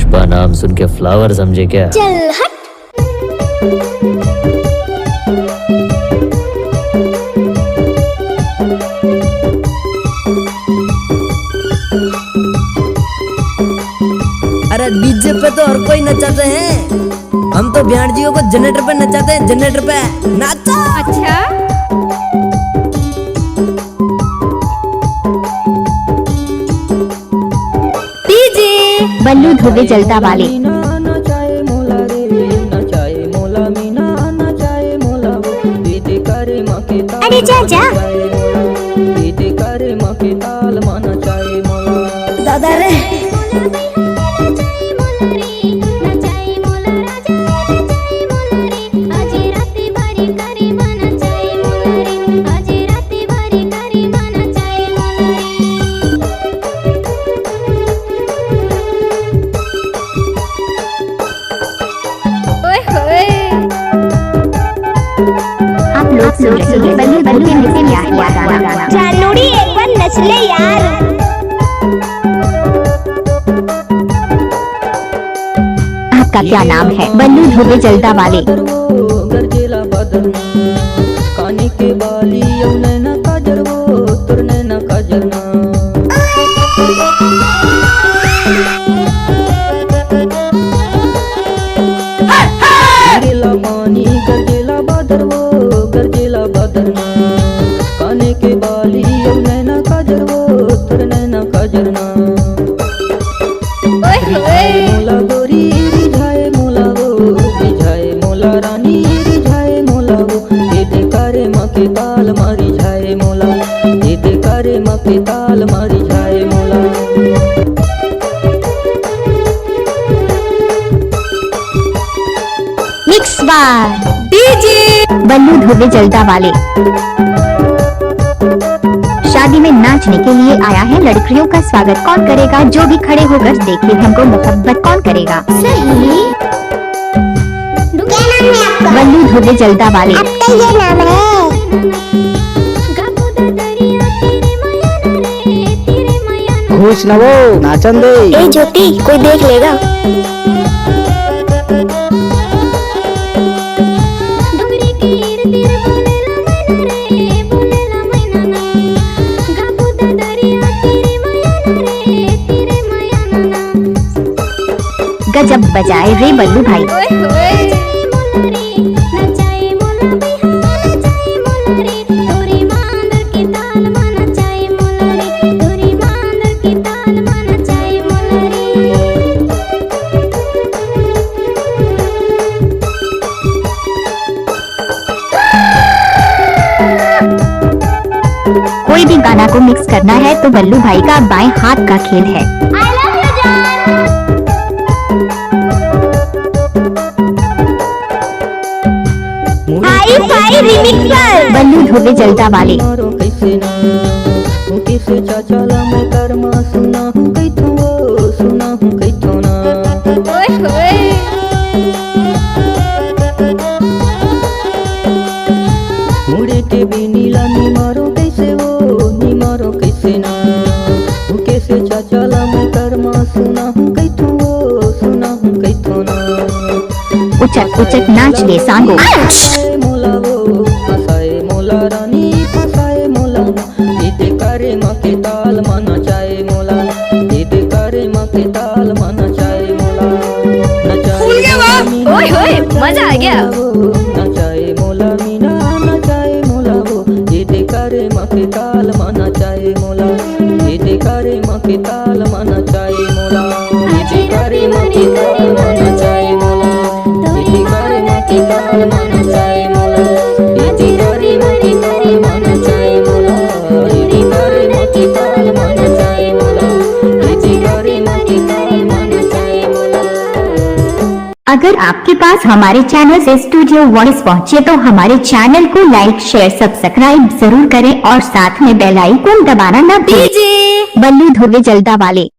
पुष्पा नाम सुन के फ्लावर समझे क्या? चल हट। अरे डीजे पे तो हर कोई नचाते हैं, हम तो ब्याणजियों को जनरेटर पे नचाते हैं। जनरेटर पे नाचो। अच्छा डीजे बल्लू धोबे जलता वाले। अरे जा जा दादा रे आप लोग सुन रहे हैं बल्लू धोबे मिक्स किया हुआ गाना। जानूरी एक बार नच ले यार। आपका क्या नाम है? बल्लू धोबे जलता वाले। के बाली नैना काजर वो तुर नैना काजर ना गरजेला पानी गरजेला बादर वो गरजेला बादर ना काने के बाली नैना काजर वो तुर नैना काजर ना मोला गोरी रिझाए मोला वो रिझाए मोला रानी रिझाए मोला वो ये कारे माँ के ताल मारी जाए मोला ये कारे माँ के ताल मारी जाए मोला। मिक्स बार डीजे बल्लू धोबे जलता वाले। शादी में नाचने के लिए आया है, लड़कियों का स्वागत कौन करेगा? जो भी खड़े होकर देखे हमको मोहब्बत कौन करेगा? सही क्या नाम है आपका? बल्लू धोबे जलता वाले। आपका ये नाम है? खुश न वो नाचन दे। ए ज्योति कोई देख लेगा। गजब बजाए रे बल्लू भाई। कोई भी गाना को मिक्स करना है तो बल्लू भाई का बाएं हाथ का खेल है। हाई फाई रिमिक्सर बल्लू धोबे जलता वाले। कैसे ना कैसे चाचा ला मैं कर्मा सुना हूँ कैथो सुना हूँ कैथो ना मुड़े के भी नीला निमारो कैसे वो निमारो कैसे ना कैसे चाचा ला मैं कर्मा सुना हूँ कैथो सुना हूँ कैथो ना उचक उचक नाच ले सांगो। फसाए मोला वो फसाए मोला रानी फसाए मोला ये कारे माँ के ताल माना चाहे मोला ये कारे माँ के ताल माना चाहे मोला ओए होए मजा आ गया। नचाए मोला मीना नचाए मोला वो ये कारे माँ के ताल माना चाहे मोला ये कारे माँ के ताल माना चाहे मोला ये कारे माँ के ताल माना चाहे मोला ये कारे माँ के ताल माना चाहे मोला ये कारे माँ के ताल माना चाहे मोला ये कारे माँ के ताल माना चाहे मोला ये कारे माँ के ताल माना चाहे मोला। अगर आपके पास हमारे चैनल से स्टूडियो वॉइस पहुंचे तो हमारे चैनल को लाइक शेयर सब्सक्राइब जरूर करें और साथ में बेल आइकन दबाना न भूलें। बल्लू धोबे जलता वाले।